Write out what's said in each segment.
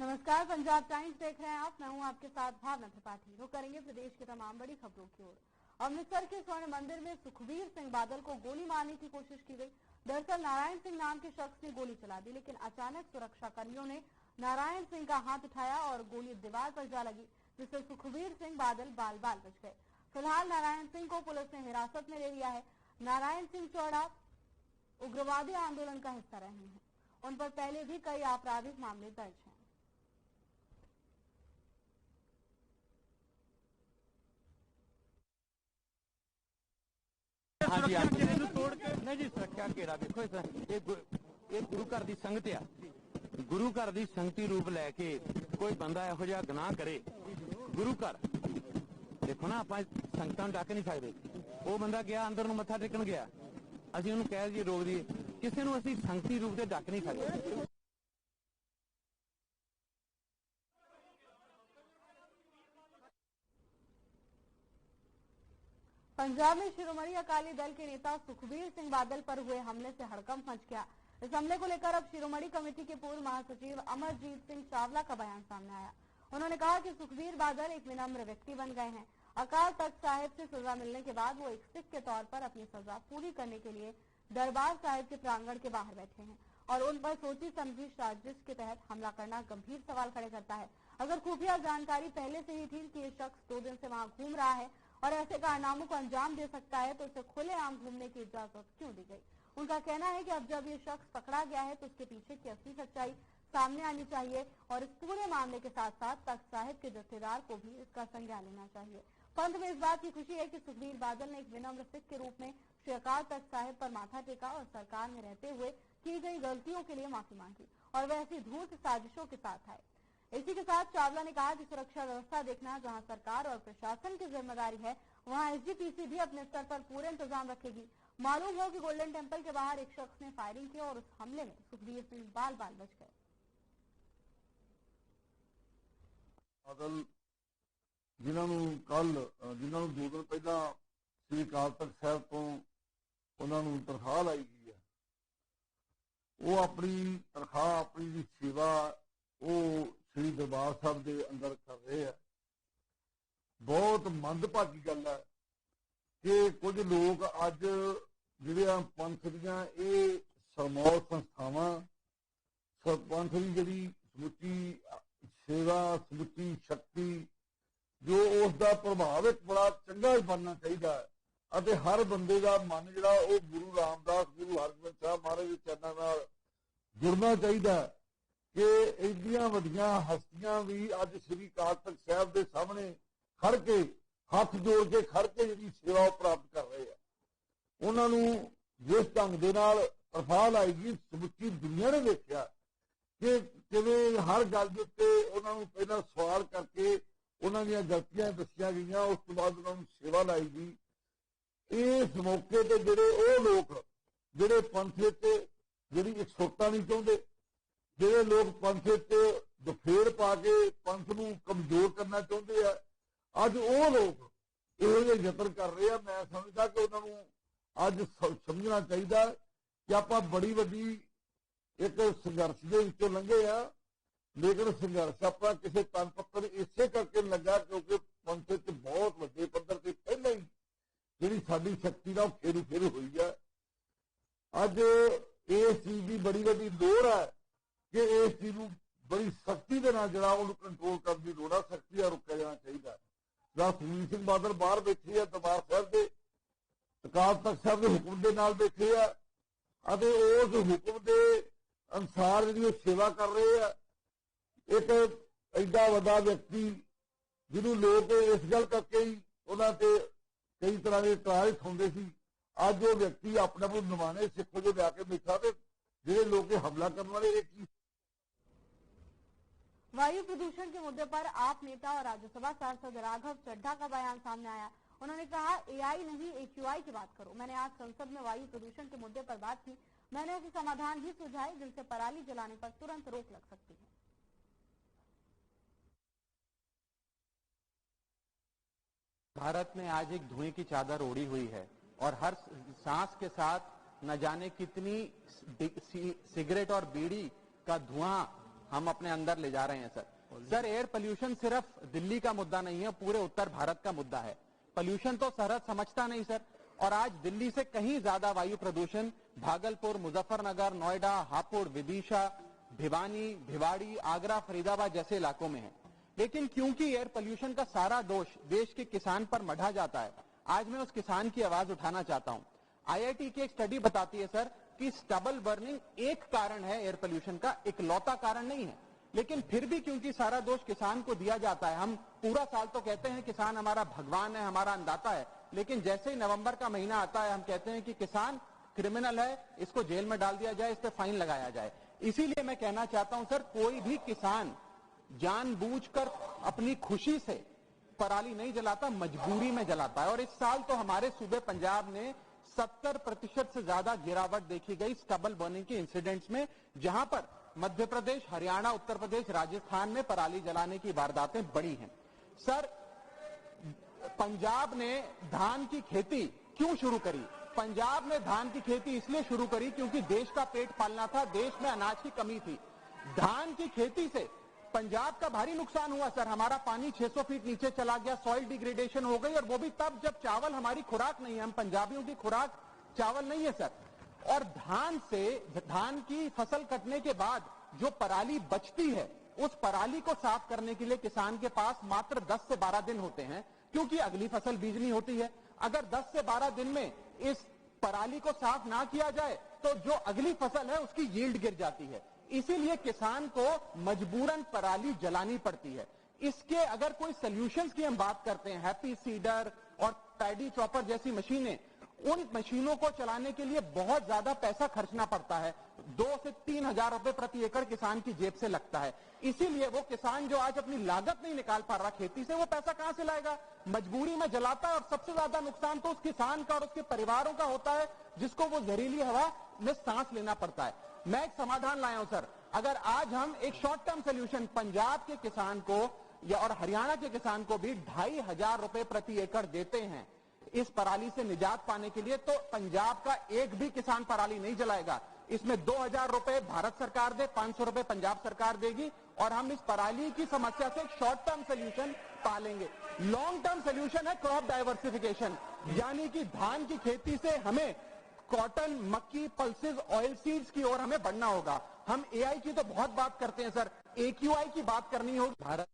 नमस्कार, पंजाब टाइम्स देख रहे हैं आप। मैं हूं आपके साथ भावना त्रिपाठी। रुक करेंगे प्रदेश के तमाम बड़ी खबरों की ओर। अमृतसर के स्वर्ण मंदिर में सुखबीर सिंह बादल को गोली मारने की कोशिश की गई। दरअसल नारायण सिंह नाम के शख्स ने गोली चला दी, लेकिन अचानक सुरक्षा कर्मियों ने नारायण सिंह का हाथ उठाया और गोली दीवार पर जा लगी, जिससे सुखबीर सिंह बादल बाल बाल बच गए। फिलहाल नारायण सिंह को पुलिस ने हिरासत में ले लिया है। नारायण सिंह चौड़ा उग्रवादी आंदोलन का हिस्सा रहे हैं। उन पर पहले भी कई आपराधिक मामले दर्ज हैं। हाँ जी, नहीं जी, सुरक्षा घेरा देखो, ये गुरु घर की संगत आ। गुरु घर की संगती रूप लैके कोई बंदा इहो जिहा गुनाह करे, गुरु घर देखो ना, आप संगतां डक नहीं सकते। वो बंदा गया अंदर नूं मत्था टेकण गया, असीं उहनूं कह दईए रोक दईए, किसी नूं असीं संगती रूप से डक नहीं सकते। पंजाब में शिरोमणि अकाली दल के नेता सुखबीर सिंह बादल पर हुए हमले से हड़कंप मच गया। इस हमले को लेकर अब शिरोमणि कमेटी के पूर्व महासचिव अमरजीत सिंह चावला का बयान सामने आया। उन्होंने कहा कि सुखबीर बादल एक विनम्र व्यक्ति बन गए हैं। अकाल तख्त साहिब से सजा मिलने के बाद वो एक सिख के तौर पर अपनी सजा पूरी करने के लिए दरबार साहिब के प्रांगण के बाहर बैठे हैं और उन पर सोची समझी साजिश के तहत हमला करना गंभीर सवाल खड़े करता है। अगर खुफिया जानकारी पहले से ही थी कि ये शख्स 2 दिन से वहां घूम रहा है और ऐसे कारनामों को अंजाम दे सकता है, तो उसे खुलेआम घूमने की इजाजत क्यों दी गई? उनका कहना है कि अब जब ये शख्स पकड़ा गया है तो उसके पीछे की असली सच्चाई सामने आनी चाहिए और इस पूरे मामले के साथ साथ तख्त साहिब के जत्थेदार को भी इसका संज्ञान लेना चाहिए। पंथ में इस बात की खुशी है कि सुखबीर बादल ने एक विनम्र सिख के रूप में श्री अकाल तख्त साहिब पर माथा टेका और सरकार में रहते हुए की गई गलतियों के लिए माफी मांगी और वह ऐसी धूर्त साजिशों के साथ आए। इसी के साथ चावला ने कहा कि सुरक्षा व्यवस्था देखना जहां सरकार और प्रशासन की जिम्मेदारी है, वहां एसजीपीसी भी अपने स्तर पर पूरे इंतजाम रखेगी। मालूम हो कि गोल्डन टेम्पल के बाहर एक शख्स ने फायरिंग की और उस हमले में सुखबीर सिंह बाल बाल बच गए। बादल जिन्होंने कल 2 दिन पहला श्री अकाल तख्त साहिब तो उन्होंने तनख्वाह लाई गई है, वो अपनी तनख्वाह अपनी सेवा वो श्री दरबार साहब के अंदर कर रहे हैं। बहुत मंदभागी गल है कि कुछ लोग अज जिहड़ियां पंथ दियां ये सरमौर संस्थावां पंथ की जिहड़ी समुची सेवा समुची शक्ति जो उसका प्रभाव एक बड़ा चंगा बनना चाहिए है। हर बंदे का मन जिहड़ा वो गुरु रामदास गुरु हरगोबिंद साहब महाराज के चरणों नाल जुड़ना चाहिए कि एडियां वड्डियां हस्तियां भी अज श्री अकाल तख्त साहिब के सामने खड़ के हाथ जोड़ के खड़ के जिहड़ी सेवा प्राप्त कर रहे हैं। उन्होंने जिस ढंग दे नाल तनख्वाह लाई गई, समुची दुनिया ने देखा कि किवें हर गल के उत्ते उन्होंने पहला सवाल करके उन्हों दी गलतियां दसिया गई, उस तो बाद उन्होंने सेवा लाई गई। इस मौके पर जिहड़े वो लोग जिहड़े पंथ ते जिहड़ी एकजुटता नहीं चाहते, जिहड़े लोग पंथ ते दफेड़ पा के पंथ नूं कमजोर करना चाहते हैं, अज वो लोग इहो जिहे यतन कर रहे हैं। मैं समझदा कि उन्होंने अज समझना चाहिए कि आपां बड़ी वड्डी एक संघर्ष के विचों लंघे आ, लेकिन संघर्ष अपना किसी तन पत्थर इसे करके लगा क्योंकि पंथ च बहुत वड्डे पद्धर से पहले ही जिहड़ी साडी शक्ति ना फेरू फेरू हुई है। अज इस चीज की बड़ी वड्डी लोड़ है कि इस चीज को बड़ी सख्ती के नाल जिहड़ा उहनूं कंट्रोल करने की लोड़ है, सख्ती नाल रोकिया जाना चाहिए। सुखबीर सिंह बादल बाहर बैठे है दरबार साहिब के अकाल तख्त साहिब के हुक्म के नाल बैठे है, उस हुक्म के अनुसार जी सेवा कर रहे हैं। एक एडा वड्डा व्यक्ति जिन्हों लोग इस गल करके ही उन्होंने कई तरह के इतराज उठाते सी, अज वो व्यक्ति अपने आप नमाने सिखों जो लिया के बैठा तो जिहड़े लोग हमला करने वाले एक वायु प्रदूषण के मुद्दे पर आप नेता और राज्यसभा सांसद राघव चड्ढा का बयान सामने आया। उन्होंने कहा, एआई नहीं एक्यूआई की बात करो। मैंने आज संसद में वायु प्रदूषण के मुद्दे पर बात की। मैंने ऐसे समाधान भी सुझाए जिनसे पराली जलाने पर तुरंत रोक लग सकती है। भारत में आज एक धुएं की चादर ओढ़ी हुई है और हर सांस के साथ न जाने कितनी सिगरेट और बीड़ी का धुआं हम अपने अंदर ले जा रहे हैं सर। एयर पोल्यूशन सिर्फ दिल्ली का मुद्दा नहीं है, पूरे उत्तर भारत का मुद्दा है। पोल्यूशन तो सरहद समझता नहीं सर, और आज दिल्ली से कहीं ज्यादा वायु प्रदूषण भागलपुर, मुजफ्फरनगर, नोएडा, हापुड़, विदिशा, भिवानी, भिवाड़ी, आगरा, फरीदाबाद जैसे इलाकों में है। लेकिन क्योंकि एयर पोल्यूशन का सारा दोष देश के किसान पर मढ़ा जाता है, आज मैं उस किसान की आवाज उठाना चाहता हूं। आईआईटी की एक स्टडी बताती है सर कि स्टबल बर्निंग एक कारण है एयर पोल्यूशन का, इकलौता कारण नहीं है। लेकिन फिर भी क्योंकि सारा दोष किसान को दिया जाता है, हम पूरा साल तो कहते हैं किसान हमारा भगवान है, हमारा अन्नदाता है, लेकिन जैसे ही नवंबर का महीना आता है हम कहते हैं कि किसान क्रिमिनल है, इसको जेल में डाल दिया जाए, इस पे फाइन लगाया जाए। इसीलिए मैं कहना चाहता हूं सर, कोई भी किसान जानबूझकर अपनी खुशी से पराली नहीं जलाता, मजबूरी में जलाता है। और इस साल तो हमारे सूबे पंजाब में 70% से ज्यादा गिरावट देखी गई स्टबल बर्निंग के इंसिडेंट्स में, जहां पर मध्य प्रदेश, हरियाणा, उत्तर प्रदेश, राजस्थान में पराली जलाने की वारदातें बढ़ी हैं। सर, पंजाब ने धान की खेती क्यों शुरू करी? पंजाब ने धान की खेती इसलिए शुरू करी क्योंकि देश का पेट पालना था, देश में अनाज की कमी थी। धान की खेती से पंजाब का भारी नुकसान हुआ सर, हमारा पानी 600 फीट नीचे चला गया, सॉइल डिग्रेडेशन हो गई, और वो भी तब जब चावल हमारी खुराक नहीं है, हम पंजाबियों की खुराक चावल नहीं है सर। और धान की फसल कटने के बाद जो पराली बचती है, उस पराली को साफ करने के लिए किसान के पास मात्र 10 से 12 दिन होते हैं, क्योंकि अगली फसल बीजनी होती है। अगर 10 से 12 दिन में इस पराली को साफ ना किया जाए तो जो अगली फसल है उसकी यील्ड गिर जाती है। इसीलिए किसान को मजबूरन पराली जलानी पड़ती है। इसके अगर कोई सॉल्यूशंस की हम बात करते हैं, हैप्पी सीडर और पैडी चॉपर जैसी मशीनें, उन मशीनों को चलाने के लिए बहुत ज्यादा पैसा खर्चना पड़ता है, 2 से 3 हजार रुपए प्रति एकड़ किसान की जेब से लगता है। इसीलिए वो किसान जो आज अपनी लागत नहीं निकाल पा रहा खेती से, वो पैसा कहां से लाएगा? मजबूरी में जलाता है, और सबसे ज्यादा नुकसान तो उस किसान का और उसके परिवारों का होता है, जिसको वो जहरीली हवा में सांस लेना पड़ता है। मैं एक समाधान लाया हूं सर, अगर आज हम एक शॉर्ट टर्म सोल्यूशन पंजाब के किसान को या और हरियाणा के किसान को भी 2,500 रुपए प्रति एकड़ देते हैं इस पराली से निजात पाने के लिए, तो पंजाब का एक भी किसान पराली नहीं जलाएगा। इसमें 2,000 रुपए भारत सरकार दे, 500 रुपए पंजाब सरकार देगी, और हम इस पराली की समस्या से एक शॉर्ट टर्म सोल्यूशन पालेंगे। लॉन्ग टर्म सोल्यूशन है क्रॉप डाइवर्सिफिकेशन, यानी कि धान की खेती से हमें कॉटन, मक्की, पल्सेस, ऑयल सीड्स की ओर हमें बढ़ना होगा। हम एआई की तो बहुत बात करते हैं सर, एक्यूआई की बात करनी होगी। भारत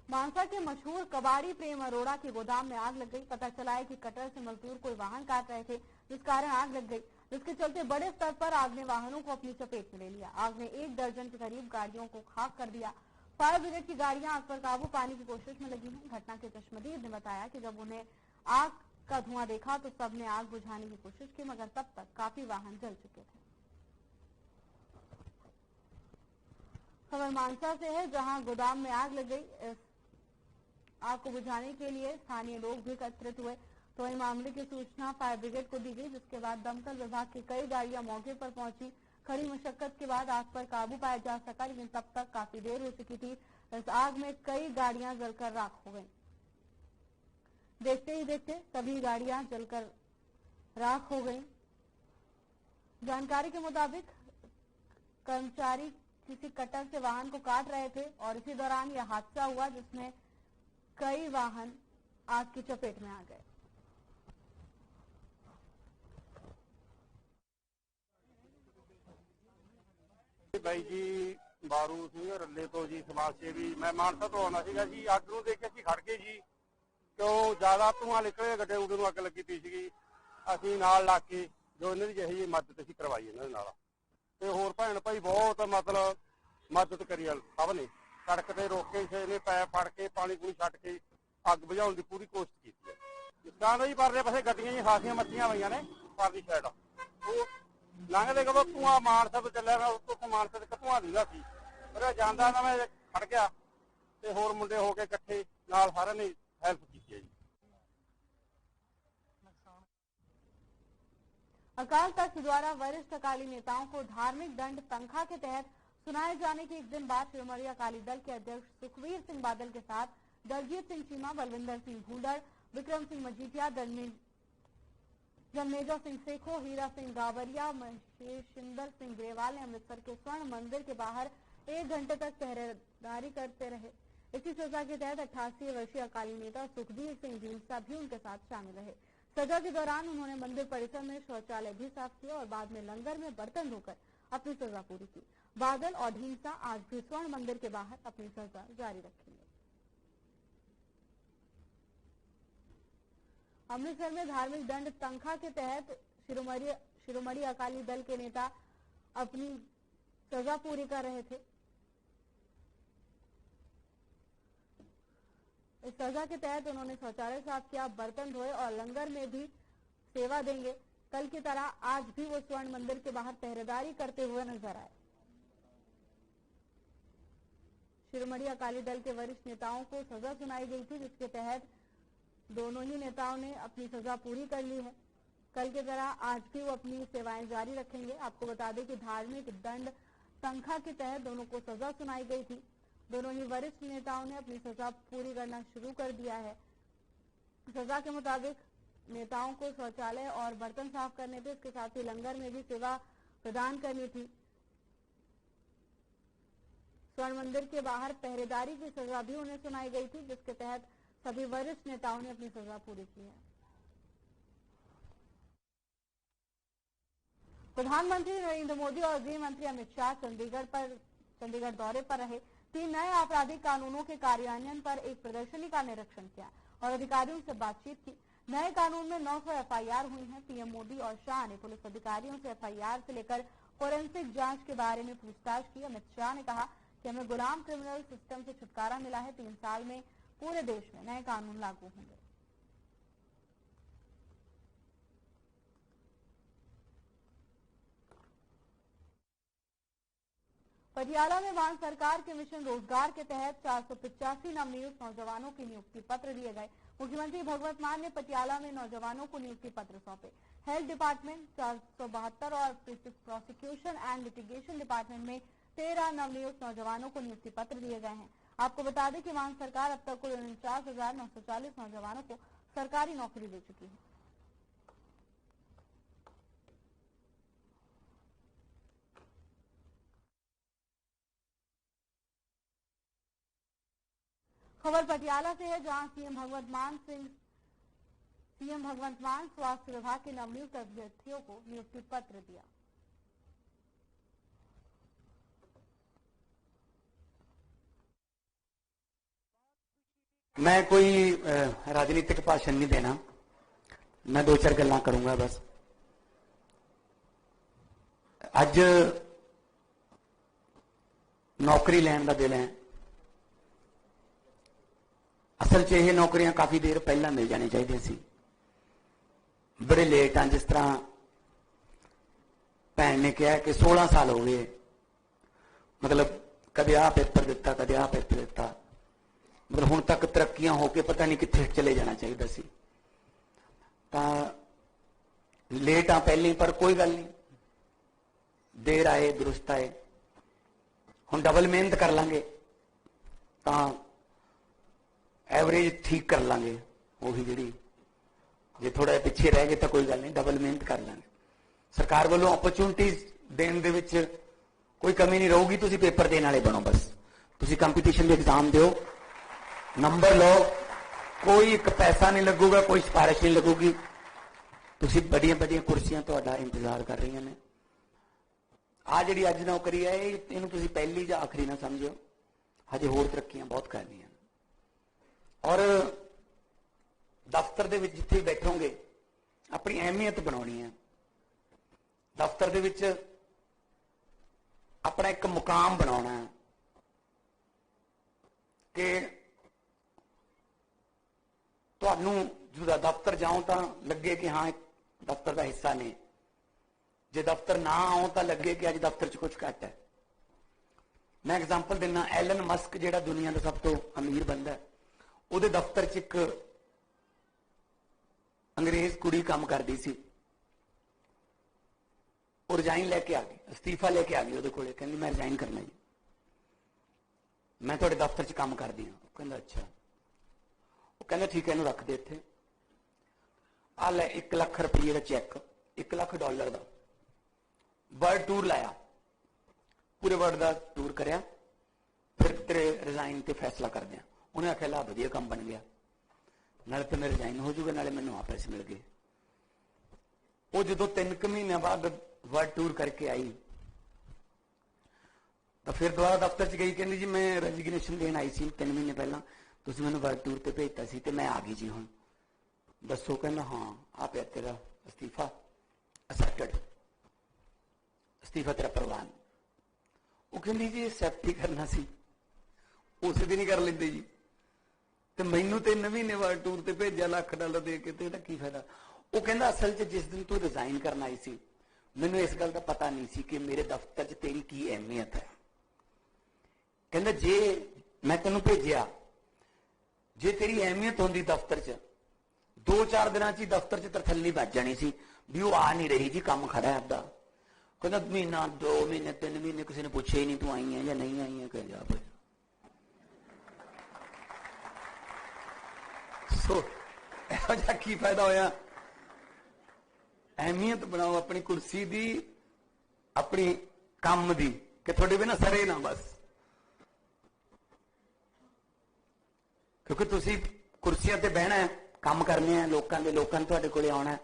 मानसा के मशहूर कबाड़ी प्रेम अरोड़ा के गोदाम में आग लग गई। पता चला है कि कटर से मजदूर कोई वाहन काट रहे थे, जिस कारण आग लग गई, जिसके चलते बड़े स्तर पर आग ने वाहनों को अपनी चपेट में ले लिया। आग ने 1 दर्जन के करीब गाड़ियों को खाक कर दिया। फायर ब्रिगेड की गाड़ियां आग पर काबू पाने की कोशिश में लगी हैं। घटना के चश्मदीद ने बताया कि जब उन्हें आग का धुआं देखा तो सबने आग बुझाने की कोशिश की, मगर तब तक काफी वाहन जल चुके थे। खबर मानसा से है, जहां गोदाम में आग लग गई। आग को बुझाने के लिए स्थानीय लोग भी एकत्रित हुए, तो इस मामले की सूचना फायर ब्रिगेड को दी गई, जिसके बाद दमकल विभाग की कई गाड़ियां मौके पर पहुंची। कड़ी मशक्कत के बाद आग पर काबू पाया जा सका, लेकिन तब तक काफी देर हो चुकी थी। इस आग में कई गाड़ियां जलकर राख हो गई। देखते ही देखते सभी गाड़ियां जलकर राख हो गई। जानकारी के मुताबिक कर्मचारी किसी कटर से वाहन को काट रहे थे और इसी दौरान यह हादसा हुआ, जिसमें कई वाहन आग की चपेट में आ गए। ਬਾਈ ਜੀ ਬਾਰੂ ਸਿੰਘ ਰੱਲੇ ਤੋਂ ਜੀ ਸਮਾਜ ਸੇਵੀ, ਮੈਂ ਮਾਨਸਾ ਤੋਂ ਆਉਣਾ ਸੀਗਾ ਜੀ। ਅੱਗ ਨੂੰ ਦੇਖ ਕੇ ਅਸੀਂ ਖੜ ਗਏ ਜੀ, ਕਿਉਂ ਜ਼ਿਆਦਾ ਧੂੰਆਂ ਨਿਕਲਿਆ, ਗੱਡੇ ਗੁੱਡੇ ਨੂੰ ਅੱਗ ਲੱਗੀ ਪਈ ਸੀਗੀ। ਅਸੀਂ ਨਾਲ ਲਾ ਕੇ ਜੋ ਇਹਨਾਂ ਦੀ ਜਿਹੀ ਮਦਦ ਅਸੀਂ ਕਰਵਾਈ ਇਹਨਾਂ ਦੇ ਨਾਲ, ਤੇ ਹੋਰ ਭੈਣ ਭਾਈ ਬਹੁਤ ਮਤਲਬ ਮਦਦ ਕਰੀ ਸਭ ਨੇ। ਸੜਕ ਤੇ ਰੋਕ ਕੇ ਕਿਸੇ ਨੇ ਪੈਪ ਫੜ ਕੇ ਪਾਣੀ ਪੂਣੀ ਛੱਡ ਕੇ ਅੱਗ ਬੁਝਾਉਣ ਦੀ ਪੂਰੀ ਕੋਸ਼ਿਸ਼ ਕੀਤੀ ਹੈ। ਜਿਸਕਾਂ ਦਾ ਜੀ ਪਰਲੇ ਪਾਸੇ ਗੱਡੀਆਂ ਜੀ ਖਾਸੀਆਂ ਮੱਚੀਆਂ ਹੋਈਆਂ ਨੇ, ਪਰਲੀ ਸਾਈਡ ਉਹ ਲੰਘਦੇ ਕਦੋਂ ਧੂੰਆਂ ਮਾਨਸਾ ਤੋਂ ਚੱਲਿਆ, ਮੈਂ ਉੱਥੋਂ ਮਾਨਸਾ ਤੱਕ ਧੂੰਆਂ ਦਿੰਦਾ ਸੀ, ਪਰ ਜਾਂਦਾ ਤਾਂ ਮੈਂ ਖੜ ਗਿਆ, ਤੇ ਹੋਰ ਮੁੰਡੇ ਹੋ ਕੇ ਇਕੱਠੇ ਨਾਲ ਸਾਰਿਆਂ ਨੇ हेल्प की है जी। अकाल तख्त द्वारा वरिष्ठ अकाली नेताओं को धार्मिक दंड तनख्वाह के तहत सुनाए जाने के एक दिन बाद शिरोमणि अकाली दल के अध्यक्ष सुखबीर सिंह बादल के साथ दलजीत सिंह चीमा, बलविंदर सिंह भूलर, विक्रम सिंह मजीठिया, जन्मेजय सिंह सेखो, हीरा सिंह गावरिया, महेशिंदर सिंह ग्रेवाल ने अमृतसर के स्वर्ण मंदिर के बाहर 1 घंटे तक पहरेदारी करते रहे। इसी सजा के तहत 88 वर्षीय अकाली नेता सुखबीर सिंह ढींसा भी उनके साथ शामिल रहे। सजा के दौरान उन्होंने मंदिर परिसर में शौचालय भी साफ किया और बाद में लंगर में बर्तन धोकर अपनी सजा पूरी की। बादल और ढींसा आज भी स्वर्ण मंदिर के बाहर अपनी सजा जारी रखेंगे। अमृतसर में धार्मिक दंड तंखा के तहत शिरोमणि अकाली दल के नेता अपनी सजा पूरी कर रहे थे। इस सजा के तहत उन्होंने शौचालय साफ किया, बर्तन धोए और लंगर में भी सेवा देंगे। कल की तरह आज भी वो स्वर्ण मंदिर के बाहर पहरेदारी करते हुए नजर आए। शिरोमणि अकाली दल के वरिष्ठ नेताओं को सजा सुनाई गई थी, जिसके तहत दोनों ही नेताओं ने अपनी सजा पूरी कर ली है। कल की तरह आज भी वो अपनी सेवाएं जारी रखेंगे। आपको बता दें कि धार्मिक दंड तंखा के तहत दोनों को सजा सुनाई गई थी। दोनों ही वरिष्ठ नेताओं ने अपनी सजा पूरी करना शुरू कर दिया है। सजा के मुताबिक नेताओं को शौचालय और बर्तन साफ करने थे, इसके साथ ही लंगर में भी सेवा प्रदान करनी थी। स्वर्ण मंदिर के बाहर पहरेदारी की सजा भी उन्हें सुनाई गई थी, जिसके तहत सभी वरिष्ठ नेताओं ने अपनी सजा पूरी की है। प्रधानमंत्री नरेंद्र मोदी और गृह मंत्री अमित शाह चंडीगढ़ दौरे पर रहे। 3 नए आपराधिक कानूनों के कार्यान्वयन पर एक प्रदर्शनी का निरीक्षण किया और अधिकारियों से बातचीत की। नए कानून में 900 एफआईआर हुई हैं। पीएम मोदी और शाह ने पुलिस अधिकारियों से एफआईआर से लेकर फोरेंसिक जांच के बारे में पूछताछ की। अमित शाह ने कहा कि हमें गुलाम क्रिमिनल सिस्टम से छुटकारा मिला है। 3 साल में पूरे देश में नए कानून लागू होंगे। पटियाला में वान सरकार के मिशन रोजगार के तहत 485 नवनियुक्त नौजवानों की नियुक्ति पत्र दिए गए। मुख्यमंत्री भगवंत मान ने पटियाला में नौजवानों को नियुक्ति पत्र सौंपे। हेल्थ डिपार्टमेंट 472 और प्रोसिक्यूशन एंड लिटिगेशन डिपार्टमेंट में 13 नवनियुक्त नौजवानों को नियुक्ति पत्र दिए गए हैं। आपको बता दें कि वान सरकार अब तक कुल 49,940 नौजवानों को सरकारी नौकरी दे चुकी है। खबर पटियाला से है, जहां सीएम भगवंत मान स्वास्थ्य विभाग के नवनियुक्त अभ्यर्थियों को नियुक्ति पत्र दिया। मैं कोई राजनीतिक भाषण नहीं देना, मैं 2-4 गल्लां करूंगा बस। अज नौकरी लैण दा दिन है। असल च यह नौकरियां काफी देर पहला मिल जानी चाहिए सी, बड़े लेट हैं। जिस तरह भैन ने कहा कि 16 साल हो गए, मतलब कदे आ पेपर दिता कदे आ पेपर दिता, मतलब हुण तक तरक्कियां होके पता नहीं कित्थे चले जाना चाहिए सी। लेट आ पहले, पर कोई गल नहीं, देर आए दुरुस्त आए। हुण डबल मेहनत कर लांगे तां एवरेज ठीक कर लांगे। वही जी जे थोड़ा पिछे रह गए तो कोई गल नहीं, डबल मेहनत कर लांगे। सरकार वालों अपॉर्चुनिटीज देने दे विच कोई कमी नहीं रहूगी। तुसी पेपर देने वाले बनो, बस तुसी कंपीटीशन के एग्जाम दो, नंबर लो, कोई एक पैसा नहीं लगूगा, कोई सिफारिश नहीं लगूगी। तुसी बड़ियां बड़ियां कुर्सियां तुहाडा इंतजार कर रही ने। आ जिहड़ी अज नौकरी है, इहनूं तुसी पहली जां आखिरी ना समझो, हजे होर तरक्कियां बहुत करनियां। और दफ्तर दे विच जिथे बैठोगे अपनी अहमियत बनानी है। दफ्तर दे विच अपना एक मुकाम बनाना है कि तुहानू जो दफ्तर जाओ तो लगे कि हाँ एक दफ्तर का हिस्सा ने, जे दफ्तर ना आओ तो लगे कि अज दफ्तर च कुछ घट है। मैं एग्जाम्पल देना, एलन मस्क जिहड़ा दुनिया का सब तो अमीर बंदा है, ਉਹਦੇ दफ्तर च एक अंग्रेज कुड़ी काम करती सी। ਉਹ रिजाइन लैके आ गई, अस्तीफा लैके आ गई ਉਹਦੇ ਕੋਲੇ, कहती मैं रिजाइन करना जी, मैं ਤੁਹਾਡੇ दफ्तर च काम करती हाँ। कहता अच्छा, वो कहता ठीक है, ਇਹਨੂੰ रख दे इत्थे। आ ले 1 लाख रुपये का चैक, 1 लाख डॉलर का वर्ल्ड टूर लाया, पूरे वर्ल्ड का टूर करया, फिर तेरे रिजाइन ते फैसला कर दिया। उन्हें आख्या ला वधिया काम बन गया, नाले तो मेरे रिजाइन हो जाऊगा, नाले मैनू आ पैसे मिल गए। वो जो 3 महीने बाद वर्ल्ड टूर करके आई तो फिर दोबारा दफ्तर च गई, कहती जी मैं रेजिग्नेशन देन आई सी 3 महीने पहला, तुसीं मैनू वर्ल्ड टूर ते भेजता सी ते मैं आ गई जी, हुण दसो। कहना हाँ आ पिया तेरा अस्तीफा, एक्सेप्टेड, अस्तीफा तेरा प्रवान। वो कहती जी एक्सेप्ट ही करना सी, उस दिन ही कर लेंदे जी, ते मैनू 3 महीने वर्ल्ड टूर ते भेजा लाख डॉलर दे के, ते की फायदा। वो कहना असल च जिस दिन तू रिजाइन करना आई सी, मैनू इस गल का पता नहीं सी कि मेरे दफ्तर च तेरी की अहमियत है। कहना जे मैं तेन भेजा, जे तेरी अहमियत होंगी दफ्तर च, 2-4 दिन ही दफ्तर च तरथल्ली बच जानी सी भी वो आ नहीं रही जी, काम खड़ा है अद्धा। कहना महीना 2 महीने 3 महीने किसी ने पूछे ही नहीं तू आई है या नहीं आई है, कह जा फिर। सो यह की फायदा होया। अहमियत बनाओ अपनी कुर्सी दी, अपनी काम दी, कि थोड़े बिना सरे ना बस, क्योंकि तुसी कुर्सियां ते बहना है, काम करने हैं, लोगों ने तुहाडे कोले आना है।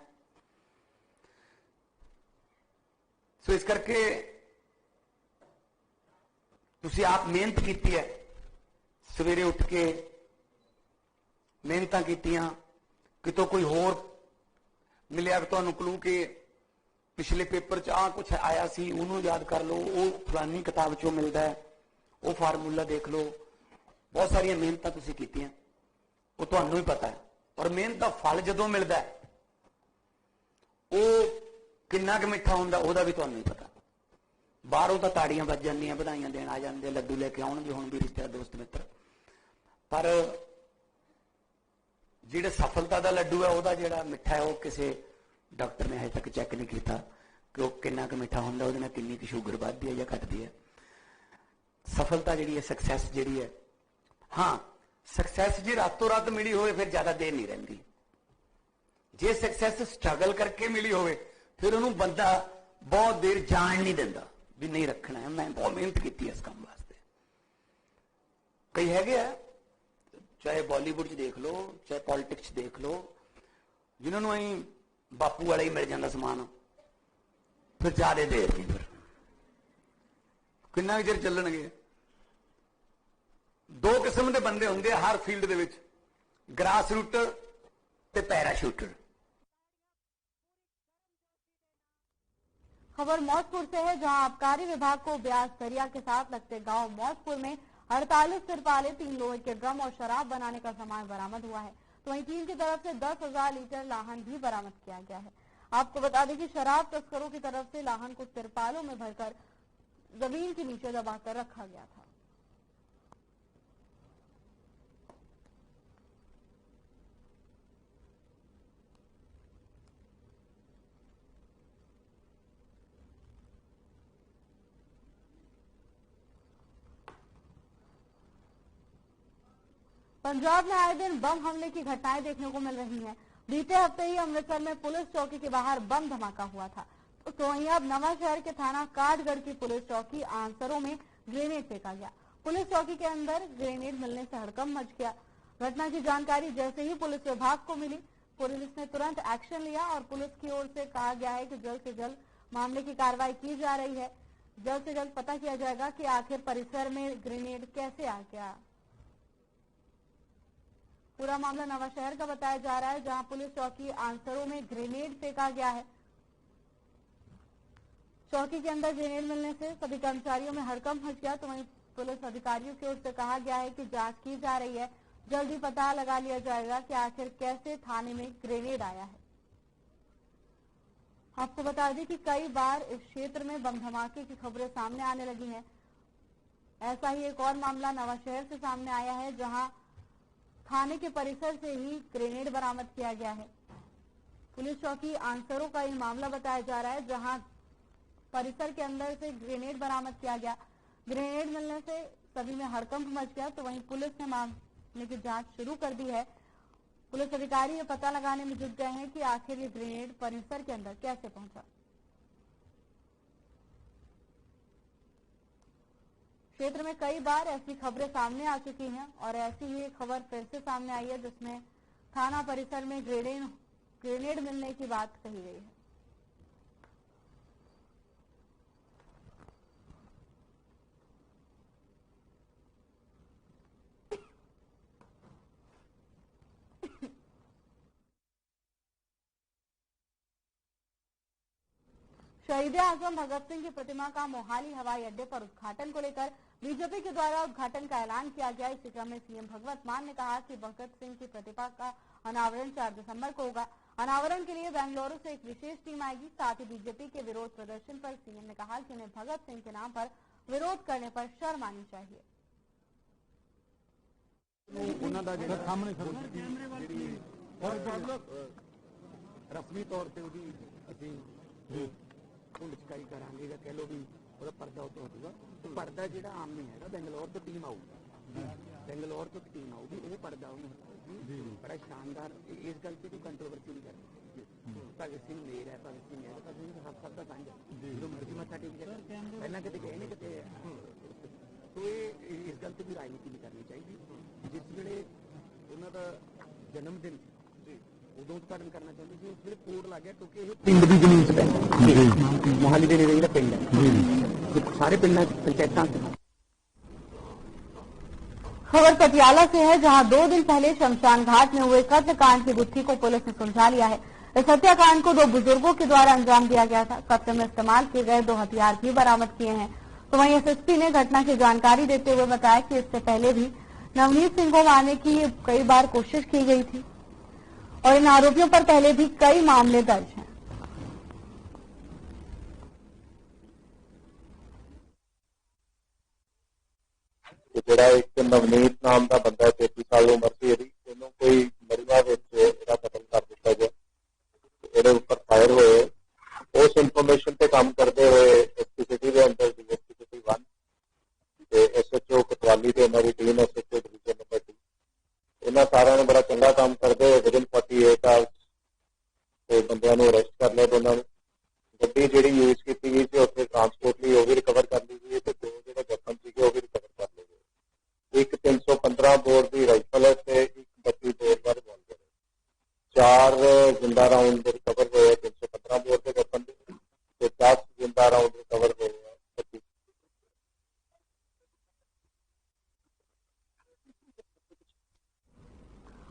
सो इस करके तुसी आप मेहनत की है, सवेरे उठ के मेहनत कीतियां, कितों कोई होर मिलिया तुहानू क्लू के पिछले पेपर च आ कुछ आया सी, उन्होंने याद कर लो, वो फलानी किताब चो मिलता है, वो फार्मूला देख लो। बहुत सारिया मेहनत तुसीं कीतियां, वो तुहानू ही पता है। और मेहनत का फल जदों मिलता है वो किन्ना क मिठा होंदा ओहदा भी तुहानू ही पता। बाहरों तो ताड़ियां बज जांदियां, बधाइयां देण आ जांदे, लड्डू लेके आउणगे हुण भी रिश्तेदार दोस्त मित्र, पर जिहड़ा सफलता का लड्डू है ओहदा जिहड़ा मिठा है, वो किसी डॉक्टर ने अजे तक चैक नहीं किया कि वह किन्ना क मिठा होंदा, उहदे नाल किन्नी क शुगर वधदी है या घटदी है। सफलता जिहड़ी है, सक्सैस जिहड़ी है, हाँ सक्सैस जी रातों रात मिली होवे फिर ज्यादा देर नहीं रहिंदी। जे सक्सैस स्ट्रगल करके मिली होवे फिर उन्होंने बंदा बहुत देर जान नहीं देता भी नहीं रखना है, मैं बहुत मेहनत की इस काम वास्ते। कई है चाहे बॉलीवुड च देख लो, चाहे पॉलिटिक्स देख लो, जिन्होंने अं बापू वाला ही मिल जाता समान, फिर ज्यादा देर नहीं, फिर किन्ना चिर चलणगे। 2 किस्म के बंदे होंगे हर फील्ड दे विच, ग्रास रूटर ते पैराशूटर। खबर मौजपुर से है, जहां आबकारी विभाग को ब्यास दरिया के साथ लगते गांव मौजपुर में 48 तिरपाले, 3 लोहे के ड्रम और शराब बनाने का सामान बरामद हुआ है। तो वहीं टीम की तरफ से 10,000 लीटर लाहन भी बरामद किया गया है। आपको बता दें कि शराब तस्करों की तरफ से लाहन को तिरपालों में भरकर जमीन के नीचे दबाकर रखा गया था। पंजाब में आए दिन बम हमले की घटनाएं देखने को मिल रही हैं। बीते हफ्ते ही अमृतसर में पुलिस चौकी के बाहर बम धमाका हुआ था, तो वहीं अब नवांशहर के थाना काठगढ़ की पुलिस चौकी आंसरों में ग्रेनेड फेंका गया। पुलिस चौकी के अंदर ग्रेनेड मिलने से हड़कंप मच गया। घटना की जानकारी जैसे ही पुलिस विभाग को मिली, पुलिस ने तुरंत एक्शन लिया और पुलिस की ओर से कहा गया है कि जल्द से जल्द मामले की कार्रवाई की जा रही है। जल्द से जल्द पता किया जाएगा कि आखिर परिसर में ग्रेनेड कैसे आ गया। पूरा मामला नवांशहर का बताया जा रहा है, जहां पुलिस चौकी आंसरों में ग्रेनेड फेंका गया है। चौकी के अंदर ग्रेनेड मिलने से सभी कर्मचारियों में हड़कंप मच गया। तो वहीं पुलिस अधिकारियों की ओर से कहा गया है कि जांच की जा रही है, जल्दी पता लगा लिया जाएगा कि आखिर कैसे थाने में ग्रेनेड आया है। आपको बता दें कि कई बार इस क्षेत्र में बम धमाके की खबरें सामने आने लगी हैं। ऐसा ही एक और मामला नवांशहर से सामने आया है, जहां थाने के परिसर से ही ग्रेनेड बरामद किया गया है। पुलिस चौकी आंसरों का ये मामला बताया जा रहा है, जहां परिसर के अंदर से ग्रेनेड बरामद किया गया। ग्रेनेड मिलने से सभी में हड़कंप मच गया। तो वहीं पुलिस ने मामले की जांच शुरू कर दी है पुलिस अधिकारी ये पता लगाने में जुट गए हैं कि आखिर ये ग्रेनेड परिसर के अंदर कैसे पहुंचा। क्षेत्र में कई बार ऐसी खबरें सामने आ चुकी हैं और ऐसी ही एक खबर फिर से सामने आई है जिसमें थाना परिसर में ग्रेनेड मिलने की बात कही गई है। शहीद आजम भगत सिंह की प्रतिमा का मोहाली हवाई अड्डे पर उद्घाटन को लेकर बीजेपी के द्वारा उद्घाटन का ऐलान किया गया। इसी क्रम में सीएम भगवंत मान ने कहा कि भगत सिंह की प्रतिमा का अनावरण 4 दिसंबर को होगा। अनावरण के लिए बेंगलुरु से एक विशेष टीम आएगी। साथ ही बीजेपी के विरोध प्रदर्शन पर सीएम ने कहा कि उन्हें भगत सिंह के नाम पर विरोध करने पर शर्म आनी चाहिए। रस्मी तौर पर ढुंढकाई करांगे या कह लो भी ਉਹਦਾ ਪਰਦਾ ਉਤੋਂ ਹੋਊਗਾ। ਪਰਦਾ ਜਿਹੜਾ ਆਮ ਨਹੀਂ ਹੈਗਾ, ਬੈਂਗਲੌਰ ਤੋਂ ਟੀਮ ਆਊਗੀ, ਬੈਂਗਲੌਰ ਤੋਂ ਟੀਮ ਆਊਗੀ, ਉਹ ਪਰਦਾ ਉਹਨੂੰ ਹਟਾਊਗੀ। ਬੜਾ ਸ਼ਾਨਦਾਰ, ਇਸ ਗੱਲ ਤੇ ਕੋਈ ਕੰਟਰੋਵਰਸੀ ਨਹੀਂ ਕਰਨੀ। ਭਗਤ ਸਿੰਘ ਮੇਰ ਹੈ, ਭਗਤ ਸਿੰਘ ਹੈ, ਭਗਤ ਸਿੰਘ ਸਭ ਦਾ ਸਾਂਝਾ, ਜਦੋਂ ਮਰਜ਼ੀ ਮੱਥਾ ਟੇਕ ਜਾਏ, ਪਹਿਲਾਂ ਕਿਤੇ ਗਏ ਨੇ ਕਿਤੇ। ਤੋ ਇਹ ਇਸ ਗੱਲ ਤੇ ਵੀ ਰਾਜਨੀਤੀ ਨਹੀਂ ਕਰਨੀ ਚਾਹੀਦੀ। ਜਿਸ ਵੇਲੇ ਉਹਨਾਂ ਦਾ ਜਨਮ ਦਿਨ ਉਦੋਂ ਉਦਘਾਟਨ ਕਰਨਾ ਚਾਹੁੰਦੇ ਸੀ, ਉਸ ਵੇਲੇ ਕੋਡ ਲੱਗ ਗਿਆ ਕਿਉਂਕਿ ਇਹ ਪਿੰਡ ਦੀ ਜ਼ਮੀਨ 'ਚ ਪੈਂਦਾ, ਮੋਹਾਲੀ ਦੇ ਨੇੜੇ ਜਿਹੜਾ ਪਿੰਡ ਹੈ, सारे पिंड पंचायत। खबर पटियाला से है, जहां 2 दिन पहले शमशान घाट में हुए कत्लकांड की गुत्थी को पुलिस ने सुलझा लिया है। इस हत्याकांड को 2 बुजुर्गों के द्वारा अंजाम दिया गया था। कत्ल में इस्तेमाल किए गए 2 हथियार भी बरामद किए हैं। तो वहीं एसएसपी ने घटना की जानकारी देते हुए बताया कि इससे पहले भी नवनीत सिंह को मारने की कई बार कोशिश की गई थी और इन आरोपियों पर पहले भी कई मामले दर्ज हैं। ਜਿਹੜਾ ਇੱਕ ਨਵਨੀਤ ਨਾਮ ਦਾ ਬੰਦਾ 33 ਸਾਲ ਉਮਰ ਸੀ ਇਹਦੀ, ਉਹਨੂੰ ਕੋਈ ਮਰੀਆ ਵਿੱਚ ਇਹਦਾ ਕਤਲ ਕਰ ਦਿੱਤਾ ਗਿਆ। ਇਹਦੇ ਉੱਪਰ ਫਾਇਰ ਹੋਏ। ਉਸ ਇਨਫੋਰਮੇਸ਼ਨ ਤੇ ਕੰਮ ਕਰਦੇ ਹੋਏ ਐਸਪੀ ਸਿਟੀ ਦੇ ਅੰਦਰ ਡੀਐਸਪੀ ਸਿਟੀ 1 ਤੇ ਐਸਐਚਓ ਕੋਤਵਾਲੀ ਤੇ ਇਹਨਾਂ ਦੀ ਟੀਮ, ਐਸਐਚਓ ਡਿਵੀਜ਼ਨ ਨੰਬਰ 2, ਇਹਨਾਂ ਸਾਰਿਆਂ ਨੇ ਬੜਾ ਚੰਗਾ ਕੰਮ ਕਰਦੇ ਹੋਏ ਵਿਦਿਨ 48 ਆਵਰਸ ਤੇ ਬੰਦਿਆਂ ਨੂੰ ਅਰੈਸਟ ਕਰ ਲਿਆ। ਦੋਨਾਂ ਨੂੰ ਗੱਡੀ ਜਿਹੜੀ ਯੂਜ਼ ਕੀਤੀ ਗਈ ਸੀ ਉੱਥੇ ਟਰਾਂਸਪੋਰਟ ਲਈ ਉਹ ਵੀ ਰਿਕਵਰ ਕਰ ਲਈ ਗਈ ਤੇ 2 ਜਿਹੜੇ ਵੈਪਨ ਸੀਗੇ ਉਹ ਵੀ ਰਿਕਵਰ ਕਰ ਲਏ ਗਏ। एक 315 बोर की राइफल है ਤੇ ਇੱਕ 32 बोर का रिवॉल्वर है। 4 जिंदा राउंड रिकवर हुए 315 बोर के वेपन ਤੇ 10 जिंदा राउंड रिकवर हुए हैं।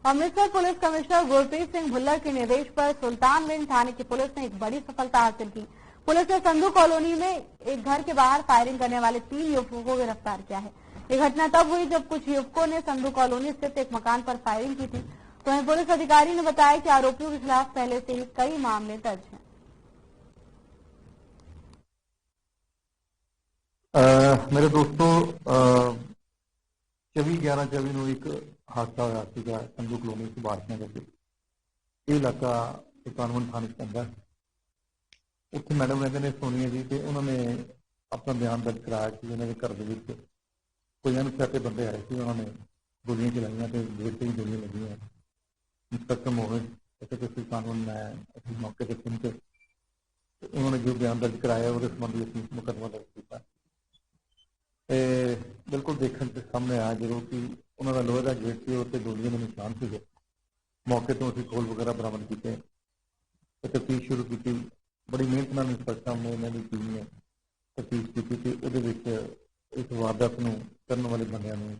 अमृतसर पुलिस कमिश्नर गुरप्रीत सिंह भुल्लर के निर्देश पर सुल्तानगंज थाने की पुलिस ने एक बड़ी सफलता हासिल की। पुलिस ने संधू कॉलोनी में एक घर के बाहर फायरिंग करने वाले 3 युवकों को गिरफ्तार किया है। ये घटना तब हुई जब कुछ युवकों ने संधू कॉलोनी स्थित एक मकान पर फायरिंग की थी। तो वहीं पुलिस अधिकारी ने बताया कि आरोपियों के खिलाफ पहले से ही कई मामले दर्ज हैं। मेरे दोस्तों, 24/11/24 ਨੂੰ ਇੱਕ ਹਾਦਸਾ ਹੋਇਆ ਸੀਗਾ ਸੰਧੂ ਕਲੋਨੀ ਸੁਭਾਸ਼ ਨਗਰ ਦੇ। ਇਹ ਇਲਾਕਾ ਸੁਲਤਾਨਗੰਜ ਥਾਣੇ 'ਚ ਪੈਂਦਾ। ਉੱਥੇ ਮੈਡਮ ਰਹਿੰਦੇ ਨੇ ਸੋਨੀਆ ਜੀ, ਤੇ ਉਹਨਾਂ ਨੇ ਆਪਣਾ ਬਿਆਨ ਦਰਜ ਕਰਾਇਆ ਕਿ ਉਹਨਾਂ ਦੇ ਘਰ ਦੇ ਵਿੱਚ ਕੋਈ ਅਣਪਛਾਤੇ ਬੰਦੇ ਆਏ ਸੀ। ਉਹਨਾਂ ਨੇ ਗੋਲੀਆਂ ਚਲਾਈਆਂ ਤੇ ਗੇਟ ਤੇ ਵੀ ਗੋਲੀਆਂ ਲੱਗੀਆਂ। ਇੰਸਪੈਕਟਰ ਮੋਹਨ ਅਤੇ ਸੁਲਤਾਨਗੰਜ ਮੈਂ ਅਸੀਂ ਮੌਕੇ ਤੇ ਪਹੁੰਚੇ। ਉਹਨਾਂ ਨੇ ਜੋ ਬਿਆਨ ਦਰਜ ਕਰਾਇਆ ਉਹਦੇ ਸੰਬੰਧੀ ਅਸੀਂ ਮੁਕੱਦਮਾ ਦਰਜ ਕੀਤਾ। ਤੇ ਬਿਲਕੁਲ ਦੇਖਣ ਤੇ ਸਾਹਮਣੇ ਆਇਆ ਜਦੋਂ ਕਿ ਉਹਨਾਂ ਦਾ ਲੋਹੇ ਦਾ ਗੇਟ ਸੀ, ਉੱਤੇ ਗੋਲੀਆਂ ਦੇ ਨਿਸ਼ਾਨ ਸੀਗੇ। ਮੌਕੇ ਤੋਂ ਅਸੀਂ ਖੋਲ ਵਗੈਰਾ ਬਰਾਮਦ ਕੀਤੇ ਤੇ ਤਫਤੀਸ਼ ਸ਼ੁਰੂ ਕੀਤੀ। ਬੜੀ ਮਿਹਨਤ ਨਾਲ ਇੰਸਪੈਕਟਰ ਨੇ ਇਹਨਾਂ ਦੀ ਟੀਮ ਨੇ ਤਫਤੀਸ਼ ਕੀਤੀ ਤੇ ਉਹਦੇ ਵਿੱਚ ਇਸ ਵਾਰਦਾਤ ਨੂੰ ਕਰਨ ਵਾਲੇ ਬੰਦਿਆਂ ਨੂੰ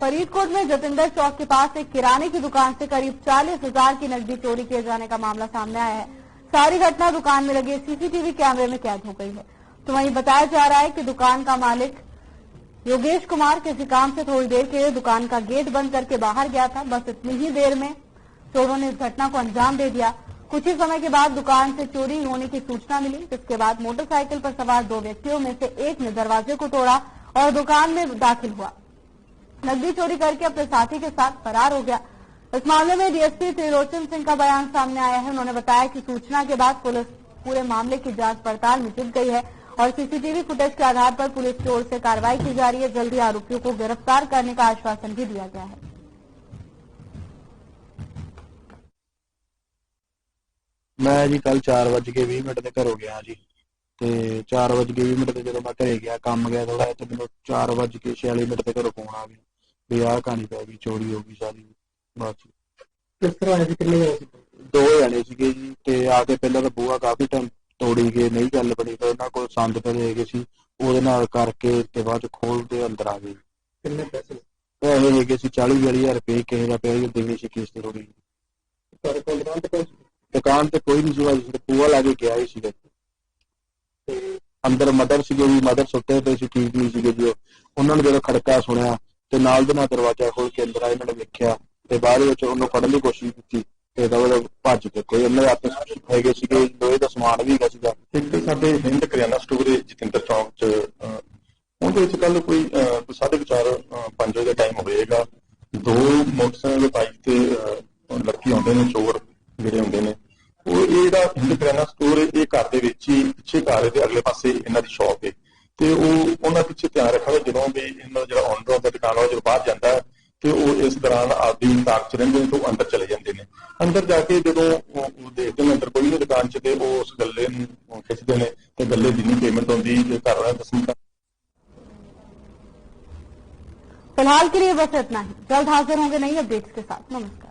फरीदकोट में जतिंदर चौक के पास एक किराने की दुकान से करीब 40,000 की नकदी चोरी किए जाने का मामला सामने आया है। सारी घटना दुकान में लगे सीसीटीवी कैमरे में कैद हो गई है। तो वहीं बताया जा रहा है कि दुकान का मालिक योगेश कुमार किसी काम से थोड़ी देर के लिए दुकान का गेट बंद करके बाहर गया था। बस इतनी ही देर में चोरों ने इस घटना को अंजाम दे दिया। कुछ ही समय के बाद दुकान से चोरी होने की सूचना मिली, जिसके बाद मोटरसाइकिल पर सवार 2 व्यक्तियों में से एक ने दरवाजे को तोड़ा और दुकान में दाखिल हुआ। नकदी चोरी करके अपने साथी के साथ फरार हो गया। इस मामले में डीएसपी त्रिलोचन सिंह का बयान सामने आया है। उन्होंने बताया कि सूचना के बाद पुलिस पूरे मामले की जांच पड़ताल में जुट गई है और सीसीटीवी फुटेज के आधार पर पुलिस की ओर से कार्रवाई की जा रही है। जल्दी आरोपियों को गिरफ्तार करने का आश्वासन भी दिया गया है। मैं जी कल 4:20 ਤੇ ਘਰੋਂ ਗਿਆ ਜੀ ਤੇ 4:20 ਤੇ ਜਦੋਂ ਮੈਂ ਘਰੇ ਗਿਆ ਕੰਮ ਗਿਆ ਥੋੜਾ ਤੇ ਮੈਨੂੰ 4:46 ਤੇ ਘਰੋਂ ਫੋਨ ਆ ਗਿਆ ਵੀ ਆਹ ਕਹਾਣੀ ਪੈ ਗਈ, ਚੋਰੀ ਹੋ ਗਈ ਸਾਰੀ। ਬਸ ਕਿਸ ਤਰ੍ਹਾਂ ਜੀ? ਕਿੰਨੇ ਹੋਏ ਸੀ? 2 ਜਣੇ ਸੀਗੇ ਜੀ ਤੇ ਆ ਕੇ ਪਹਿਲਾਂ ਤਾਂ ਬੂਹਾ ਕਾਫੀ ਟਾਈਮ ਤੋੜੀ ਗਏ, ਨਹੀਂ ਗੱਲ ਬਣੀ। ਫਿਰ ਉਹਨਾਂ ਕੋਲ ਸੰਦ ਪਏ ਹੈਗੇ ਸੀ, ਉਹਦੇ ਨਾਲ ਕਰਕੇ ਤੇ ਬਾਅਦ ਚ ਖੋਲ ਕੇ ਅੰਦਰ ਆ ਗਏ। ਕਿੰਨੇ ਪੈਸੇ? ਪੈਸੇ ਹੈਗੇ ਸੀ 40-42 ਹਜ਼ਾਰ ਰੁਪਏ, ਕਿਸੇ ਦਾ ਪਿਆ ਦੇਣੀ ਸੀ ਕਿਸ਼ਤ ਥੋੜੀ। ਤੁਹਾਡੇ ਕੋਲ ਦੁਕਾਨ ਤੇ ਕੋਈ ਨਹੀਂ ਸੀ, ਬੂਹਾ ਲਾ ਕੇ ਗਿਆ ਹੀ ਸੀਗਾ। ਅੰਦਰ ਮਦਰ ਸੀਗੇ ਜੀ, ਮਦਰ ਸੁੱਤੇ ਪਏ ਸੀ, ਠੀਕ ਨਹੀਂ ਸੀਗੇ ਜੀ। ਉਹਨਾਂ ਨੇ ਜਦੋਂ ਖੜਕਾ ਸੁਣਿਆ ਤੇ ਨਾਲ ਦੇ ਨਾਲ ਦਰਵਾਜ਼ਾ ਖੋਲ ਕੇ ਅੰਦਰ ਆਏ। ਇਹਨਾਂ ਨੇ ਵੇਖਿਆ ਤੇ ਬਾਅਦ ਵਿੱਚ ਉਹਨੂੰ ਫੜਨ ਦੀ ਕੋਸ਼ਿਸ਼ ਕੀਤੀ ਤੇ ਦਵਾ ਭੱਜ ਕੇ ਕੋਈ ਉਹਨਾਂ ਦੇ ਹੱਥ ਹੈਗੇ ਸੀਗੇ, ਲੋਹੇ ਦਾ ਸਮਾਨ ਵੀ ਹੈਗਾ ਸੀਗਾ। ਇੱਕ ਸਾਡੇ ਹਿੰਦ ਕਰਿਆਨਾ ਸਟੋਰ ਹੈ ਜਤਿੰਦਰ ਚੌਂਕ 'ਚ, ਉਹਦੇ ਵਿੱਚ ਕੱਲ ਕੋਈ 4:30-5 ਵਜੇ ਦਾ ਟਾਈਮ ਹੋਵੇਗਾ। 2 ਮੋਟਰਸਾਈਕਲ ਬਾਈਕ ਤੇ ਲੜਕੀ ਆਉਂਦੇ ਨੇ, ਚੋਰ ਜਿਹੜੇ ਹੁੰਦੇ ਨੇ। ਉਹ ਇਹ ਜਿਹੜਾ ਹਿੰਦ ਕਰਿਆਨਾ ਸਟੋਰ ਹੈ, ਇਹ ਘਰ ਦੇ ਵਿੱਚ ਹੀ ਪਿੱਛੇ ਘਰ ਦੇ ਅਗਲੇ ਪਾਸੇ ਇਹਨਾਂ ਦੀ ਸ਼ੌਪ ਹੈ ਤੇ ਉਹਨਾਂ ਪਿੱਛੇ ਧਿਆਨ ਰੱਖਣਾ ਜਦੋਂ ਵੀ ਇਹਨਾਂ ਦਾ ਜਿਹੜਾ ਓਨਰ ਹੁੰਦਾ ਦੁਕਾਨ ਵਾਲਾ ਜਦੋਂ ਬਾਹਰ ਜਾਂਦਾ ਹੈ ਤੇ ਉਹ ਇਸ ਦੌਰਾਨ ਆਪਦੀ ਤਾਕ 'ਚ ਰਹਿੰਦੇ ਨੇ ਤੇ ਉਹ ਅੰਦਰ ਚਲੇ ਜਾਂਦੇ ਨੇ। ਅੰਦਰ ਜਾ ਕੇ ਜਦੋਂ ਉਹ ਦੇਖਦੇ ਨੇ ਅੰਦਰ ਕੋਈ ਨਹੀਂ ਦੁਕਾਨ 'ਚ ਤੇ ਉਹ ਉਸ ਗੱਲੇ ਨੂੰ ਖਿੱਚਦੇ ਨੇ ਤੇ ਗੱਲੇ ਜਿੰਨੀ ਪੇਮੈਂਟ ਹੁੰਦੀ ਤੇ ਘਰ ਵਾਲਾ ਦੱਸਣ। फिलहाल के लिए बस इतना ही। जल्द हाजिर होंगे नई अपडेट्स के साथ। नमस्कार।